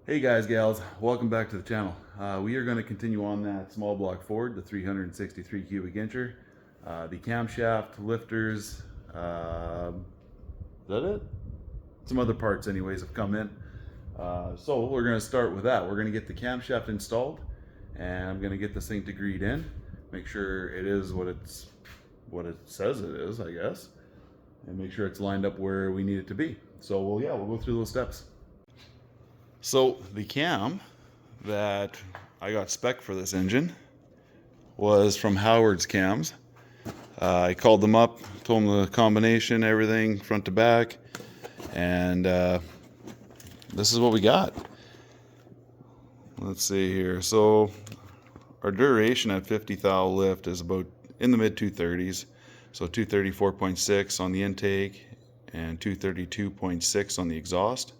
Hey guys, gals, welcome back to the channel. We are going to continue on that small block Ford, the 363 cubic incher. The camshaft, lifters, is that it? Some other parts anyways have come in. So we're going to start with that. We're going to get the camshaft installed and I'm going to get this thing degreed in. Make sure it is what it says it is, I guess. And make sure it's lined up where we need it to be. So we'll go through those steps. So the cam that I got spec for this engine was from Howard's Cams. I called them up, told them the combination, everything front to back, and this is what we got. Let's see here. So our duration at 50 thou lift is about in the mid 230s. So 234.6 on the intake and 232.6 on the exhaust.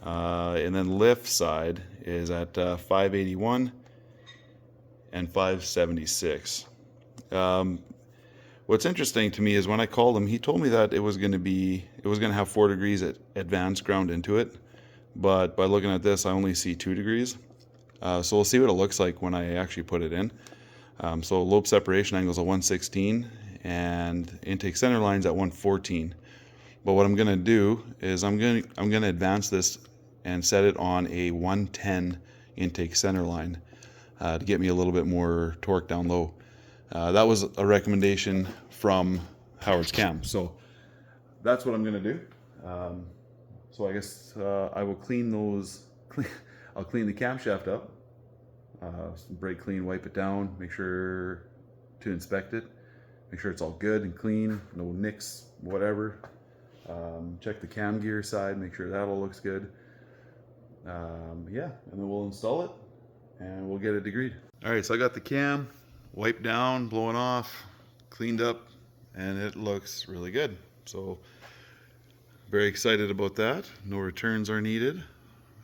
And then lift side is at 581 and 576. What's interesting to me is when I called him, he told me that it was going to have 4 degrees at advanced ground into it, but by looking at this, I only see 2 degrees. So we'll see what it looks like when I actually put it in. So lobe separation angle is at 116 and intake center lines at 114. But what I'm going to do is I'm going to advance this and set it on a 110 intake center line to get me a little bit more torque down low. That was a recommendation from Howard's Cam, so that's what I'm going to do. So I guess I will clean those. I'll clean the camshaft up, brake clean, wipe it down, make sure to inspect it, make sure it's all good and clean, no nicks, whatever. Check the cam gear side, make sure that all looks good. Yeah, and then we'll install it and we'll get it degreed. All right, so I got the cam wiped down, blowing off, cleaned up, and it looks really good. So very excited about that. No returns are needed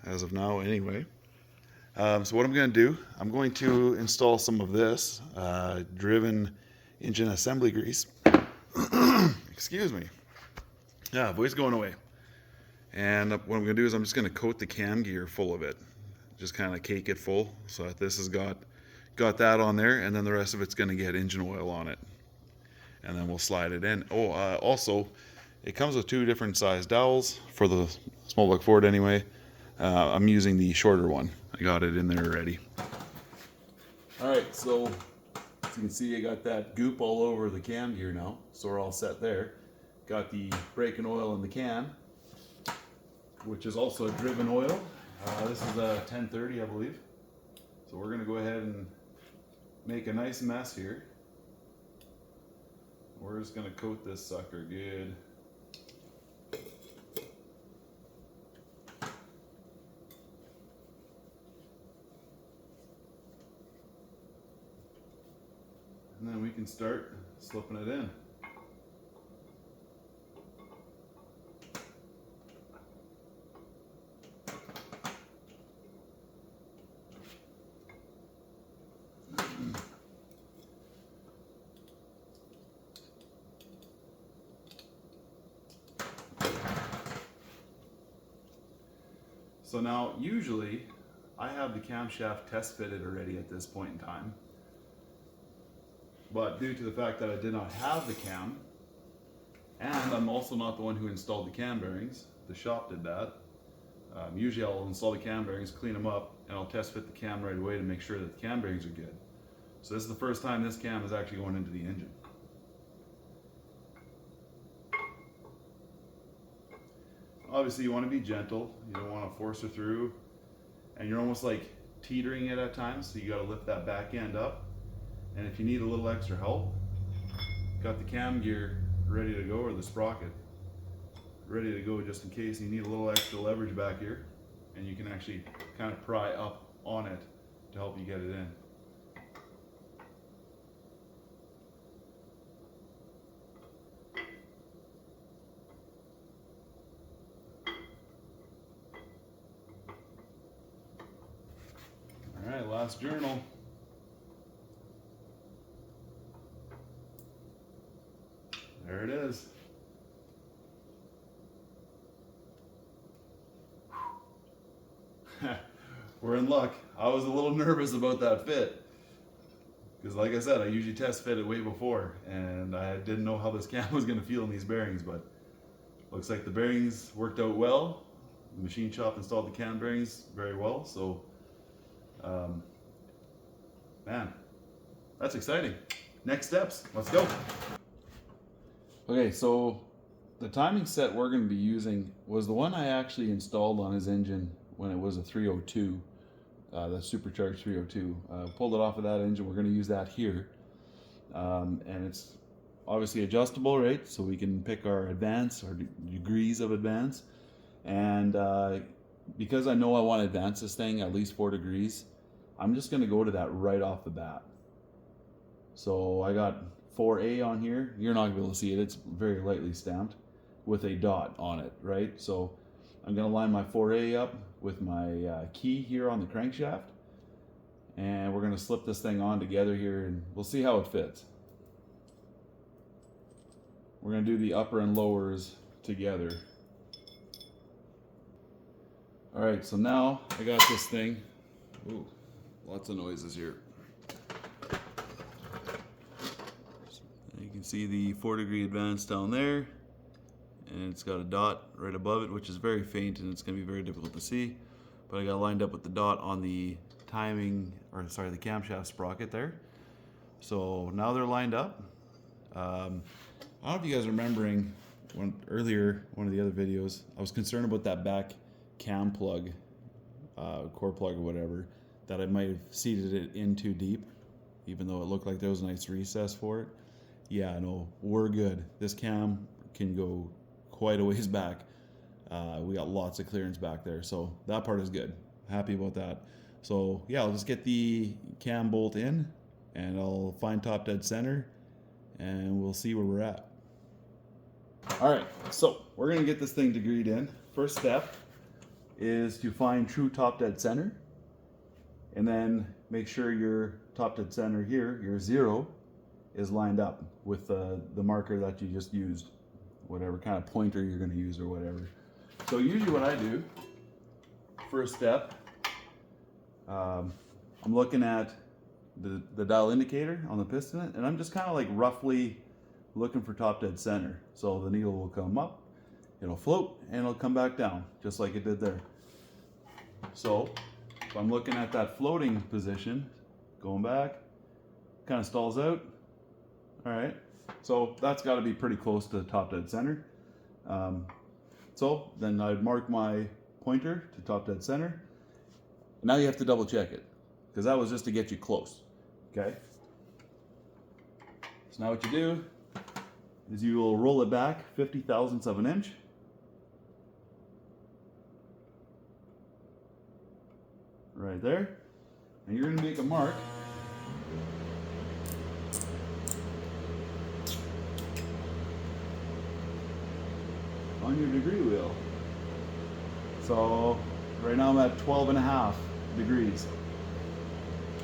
as of now anyway. So what I'm going to do, I'm going to install some of this driven engine assembly grease. Excuse me. Yeah, voice going away. And what I'm going to do is I'm just going to coat the cam gear full of it. Just kind of cake it full so that this has got that on there, and then the rest of it's going to get engine oil on it. And then we'll slide it in. Also, it comes with 2 different size dowels for the small block Ford anyway. I'm using the shorter one. I got it in there already. Alright, so as you can see, I got that goop all over the cam gear now, so we're all set there. Got the braking oil in the can, which is also a driven oil. This is a 1030, I believe. So we're going to go ahead and make a nice mess here. We're just going to coat this sucker good. And then we can start slipping it in. So now, usually, I have the camshaft test fitted already at this point in time. But due to the fact that I did not have the cam, and I'm also not the one who installed the cam bearings, the shop did that. Usually I'll install the cam bearings, clean them up, and I'll test fit the cam right away to make sure that the cam bearings are good. So this is the first time this cam is actually going into the engine. Obviously you want to be gentle, you don't want to force her through, and you're almost like teetering it at times, so you got to lift that back end up. And if you need a little extra help, got the cam gear ready to go, or the sprocket ready to go just in case you need a little extra leverage back here, and you can actually kind of pry up on it to help you get it in. All right, last journal. There it is. we're in luck. I was a little nervous about that fit. Because like I said, I usually test fit it way before, and I didn't know how this cam was going to feel in these bearings, but looks like the bearings worked out well. The machine shop installed the cam bearings very well, so man, that's exciting. Next steps, let's go. Okay, so the timing set we're going to be using was the one I actually installed on his engine when it was a 302, the supercharged 302. Pulled it off of that engine. We're going to use that here, and it's obviously adjustable, right? So we can pick our advance, our degrees of advance, and because I know I want to advance this thing at least 4 degrees, I'm just going to go to that right off the bat. So I got 4A on here. You're not going to be able to see it. It's very lightly stamped with a dot on it, right? So I'm going to line my 4A up with my key here on the crankshaft, and we're going to slip this thing on together here, and we'll see how it fits. We're going to do the upper and lowers together. All right, so now I got this thing. Ooh, lots of noises here. You can see the 4-degree advance down there, and it's got a dot right above it, which is very faint and it's going to be very difficult to see. But I got lined up with the dot on the the camshaft sprocket there. So now they're lined up. I don't know if you guys are remembering earlier, one of the other videos, I was concerned about that back cam plug, core plug or whatever, that I might have seated it in too deep, even though it looked like there was a nice recess for it. Yeah, no, we're good. This cam can go quite a ways back. We got lots of clearance back there, so that part is good. Happy about that. So yeah, I'll just get the cam bolt in, and I'll find top dead center, and we'll see where we're at. All right, so we're gonna get this thing degreed in. First step is to find true top dead center, and then make sure your top dead center here, your 0, is lined up with the marker that you just used, whatever kind of pointer you're going to use or whatever. So usually what I do, first step, I'm looking at the dial indicator on the piston, and I'm just kind of like roughly looking for top dead center. So the needle will come up, it'll float, and it'll come back down, just like it did there. So if I'm looking at that floating position, going back, kind of stalls out. All right, so that's got to be pretty close to top dead center. So then I'd mark my pointer to top dead center. Now you have to double check it, because that was just to get you close, okay? So now what you do is you will roll it back 50 thousandths of an inch. Right there. And you're going to make a mark on your degree wheel. So right now I'm at 12.5 degrees.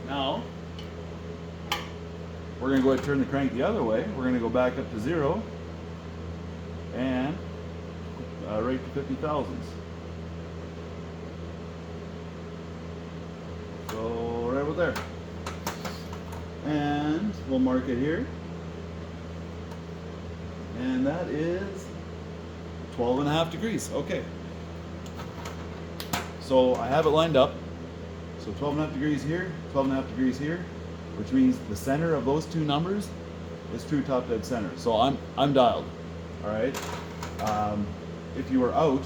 Now we're going to go ahead and turn the crank the other way. We're going to go back up to 0 and right to 50 thousandths. So right about there. And we'll mark it here. And that is 12.5 degrees. Okay. So I have it lined up. So 12.5 degrees here, 12.5 degrees here, which means the center of those two numbers is true top dead center. So I'm dialed. All right. If you were out,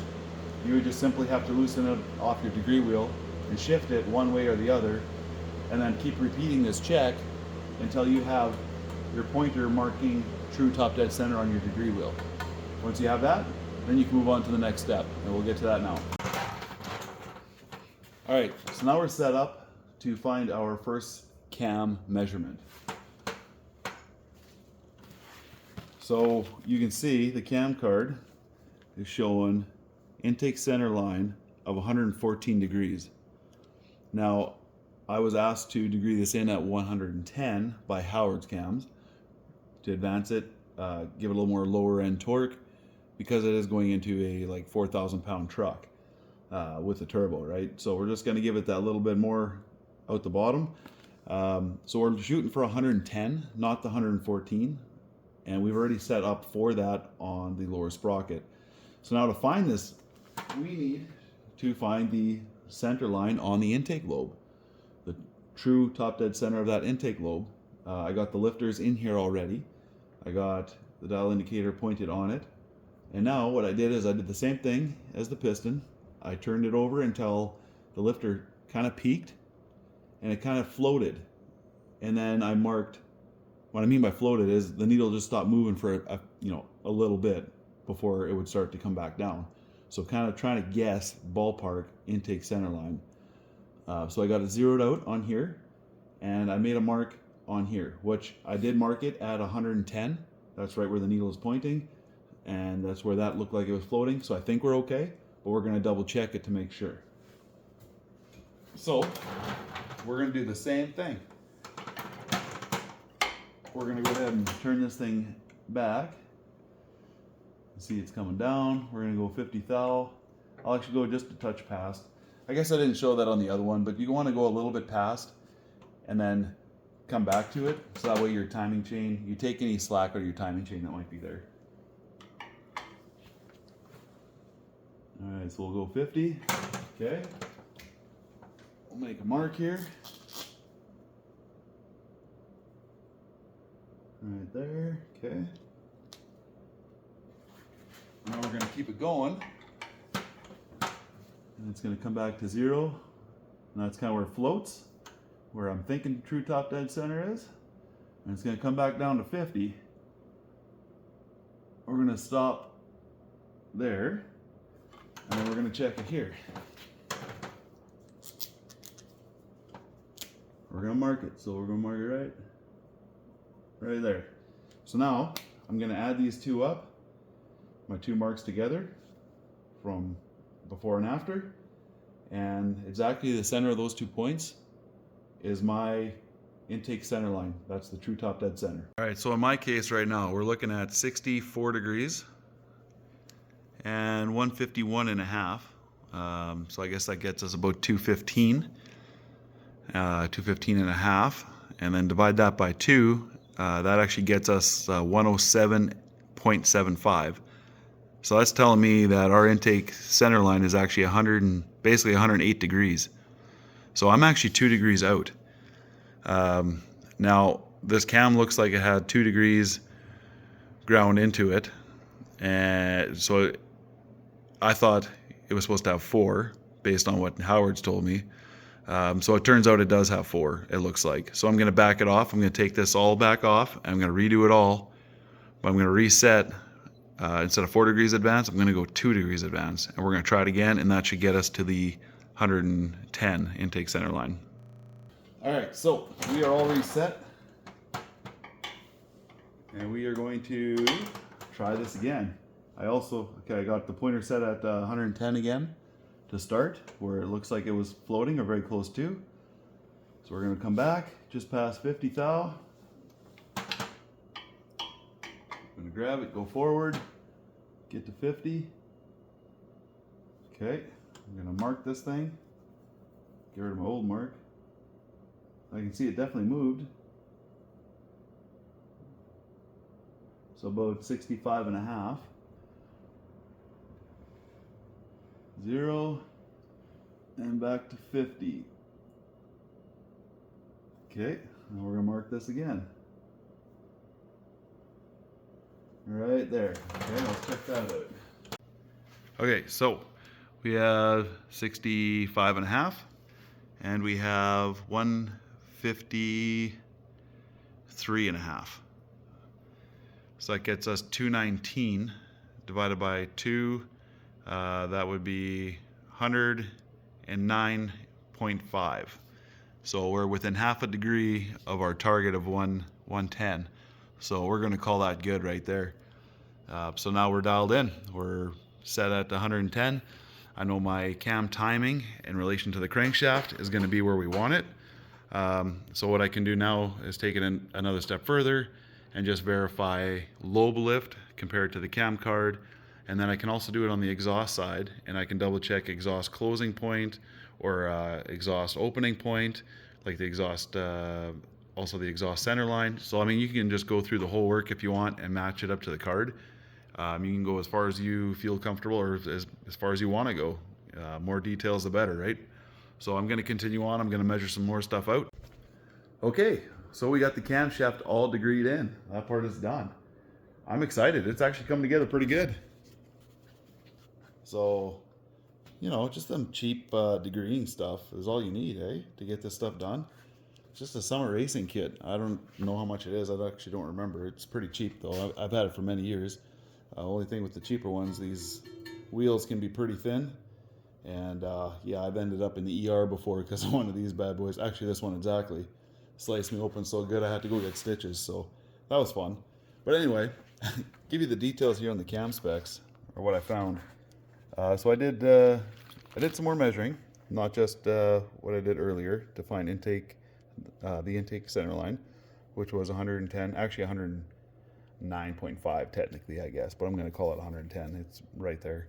you would just simply have to loosen it off your degree wheel and shift it one way or the other, and then keep repeating this check until you have your pointer marking true top dead center on your degree wheel. Once you have that, then you can move on to the next step, and we'll get to that now. All right, so now we're set up to find our first cam measurement. So you can see the cam card is showing intake center line of 114 degrees. Now, I was asked to degree this in at 110 by Howard's cams to advance it, give it a little more lower end torque, because it is going into a like 4,000 pound truck. with the turbo, right? So we're just going to give it that little bit more out the bottom. So we're shooting for 110, not the 114. And we've already set up for that on the lower sprocket. So now to find this, we need to find the center line on the intake lobe, the true top dead center of that intake lobe. I got the lifters in here already. I got the dial indicator pointed on it. And now what I did is I did the same thing as the piston. I turned it over until the lifter kind of peaked and it kind of floated. And then I marked, what I mean by floated is the needle just stopped moving for a little bit before it would start to come back down. So kind of trying to guess ballpark intake center line. So I got it zeroed out on here and I made a mark on here, which I did mark it at 110. That's right where the needle is pointing. And that's where that looked like it was floating. So I think we're okay, but we're going to double check it to make sure. So we're going to do the same thing. We're going to go ahead and turn this thing back. See, it's coming down. We're going to go 50 thou. I'll actually go just a touch past. I guess I didn't show that on the other one, but you want to go a little bit past and then come back to it. So that way your timing chain, you take any slack out of your timing chain that might be there. All right, so we'll go 50. Okay. We'll make a mark here. Right there. Okay. Now we're going to keep it going. And it's going to come back to 0. And that's kind of where it floats, where I'm thinking true top dead center is. And it's going to come back down to 50. We're going to stop there. And then we're going to check it here. We're going to mark it. So we're going to mark it right there. So now I'm going to add these two up, my two marks together from before and after. And exactly the center of those 2 points is my intake center line. That's the true top dead center. All right, so in my case right now, we're looking at 64 degrees and 151.5. So I guess that gets us about 215, 215.5, and then divide that by 2. That actually gets us 107.75. So that's telling me that our intake center line is actually basically 108 degrees. So I'm actually 2 degrees out. Now this cam looks like it had 2 degrees ground into it, and so I thought it was supposed to have 4 based on what Howard's told me. So it turns out it does have 4, it looks like. So I'm going to back it off. I'm going to take this all back off and I'm going to redo it all. But I'm going to reset. Instead of 4 degrees advance, I'm going to go 2 degrees advance. And we're going to try it again, and that should get us to the 110 intake center line. All right, so we are all reset. And we are going to try this again. I got the pointer set at 110 again to start, where it looks like it was floating or very close to. So we're going to come back just past 50 thou. I'm going to grab it, go forward, get to 50. Okay, I'm going to mark this thing, get rid of my old mark. I can see it definitely moved. So about 65.5. 0 and back to 50. Okay, now we're going to mark this again. Right there. Okay, let's check that out. Okay, so we have 65.5 and we have 153.5. So that gets us 219 divided by 2. That would be 109.5. So we're within half a degree of our target of 110. So we're going to call that good right there. So now we're dialed in. We're set at 110. I know my cam timing in relation to the crankshaft is going to be where we want it. So what I can do now is take it another step further and just verify lobe lift compared to the cam card, And then I can also do it on the exhaust side, and I can double check exhaust closing point or exhaust opening point, like the exhaust, also the exhaust center line. So I mean, you can just go through the whole work if you want and match it up to the card. You can go as far as you feel comfortable, or as far as you want to go. More details the better, right? So I'm going to continue on. I'm going to measure some more stuff out. Okay, so we got the camshaft all degreed in. That part is done. I'm excited. It's actually come together pretty good. So, you know, just some cheap degreeing stuff is all you need, eh, to get this stuff done. It's just a summer racing kit. I don't know how much it is. I actually don't remember. It's pretty cheap though. I've had it for many years. Only thing with the cheaper ones, these wheels can be pretty thin. And yeah, I've ended up in the ER before because of one of these bad boys. Actually, this one exactly sliced me open so good I had to go get stitches. So that was fun. But anyway, give you the details here on the cam specs, or what I found. So I did some more measuring, not just what I did earlier to find intake, the intake center line, which was 110, actually 109.5 technically, I guess, but I'm going to call it 110. It's right there.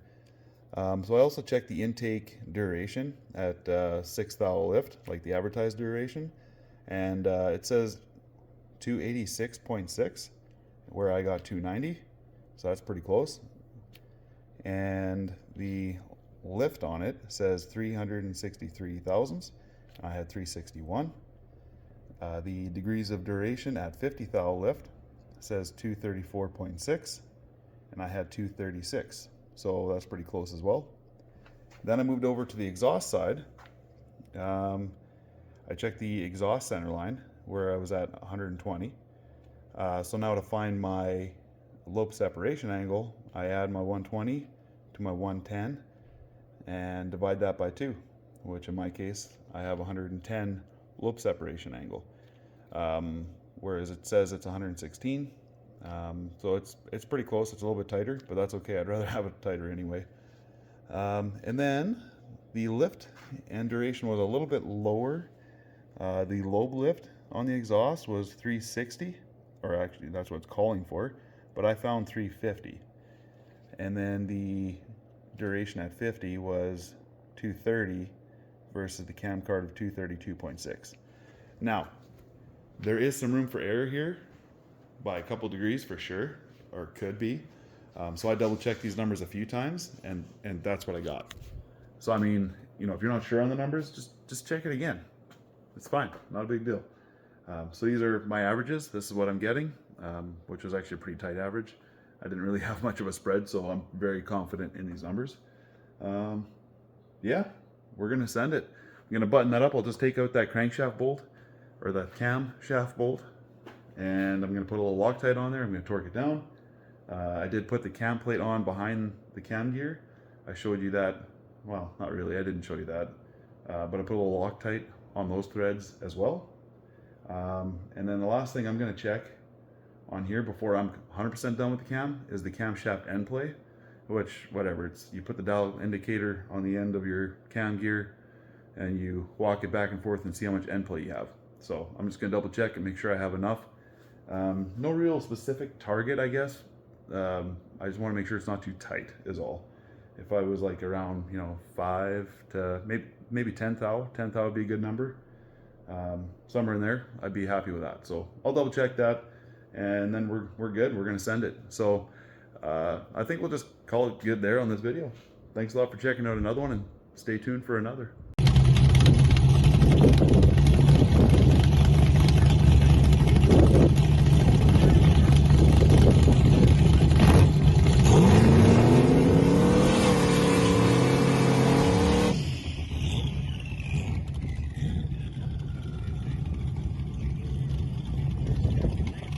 So I also checked the intake duration at 6 thou lift, like the advertised duration, and it says 286.6, where I got 290, so that's pretty close. And the lift on it says 363 thousandths. I had 361. The degrees of duration at 50 thou lift says 234.6, and I had 236. So that's pretty close as well. Then I moved over to the exhaust side. I checked the exhaust center line where I was at 120. So now to find my lobe separation angle, I add my 120 to my 110 and divide that by 2, which in my case I have 110 lobe separation angle, whereas it says it's 116. So it's pretty close. It's a little bit tighter, but that's okay. I'd rather have it tighter anyway. And then the lift and duration was a little bit lower. The lobe lift on the exhaust was 360, or actually that's what it's calling for, but I found 350. And then the duration at 50 was 230 versus the cam card of 232.6. Now, there is some room for error here by a couple degrees for sure, or could be. So I double checked these numbers a few times, and that's what I got. So I mean, you know, if you're not sure on the numbers, just check it again. It's fine, not a big deal. So these are my averages. This is what I'm getting, which was actually a pretty tight average. I didn't really have much of a spread, so I'm very confident in these numbers. Yeah, we're gonna send it. I'm gonna button that up. I'll just take out that crankshaft bolt, or that camshaft bolt, and I'm gonna put a little Loctite on there. I'm gonna torque it down. I did put the cam plate on behind the cam gear. I showed you that. Well, not really, I didn't show you that. But I put a little Loctite on those threads as well. And then the last thing I'm gonna check on here before I'm 100% done with the cam is the camshaft end play, which, whatever, it's, you put the dial indicator on the end of your cam gear and you walk it back and forth and see how much end play you have. So I'm just gonna double check and make sure I have enough. No real specific target, I guess. I just want to make sure it's not too tight is all. If I was like around, you know, 5 to maybe 10 thou would be a good number. Somewhere in there, I'd be happy with that. So I'll double check that, and then we're good. We're gonna send it. So I think we'll just call it good there on this video. Thanks a lot for checking out another one, and stay tuned for another.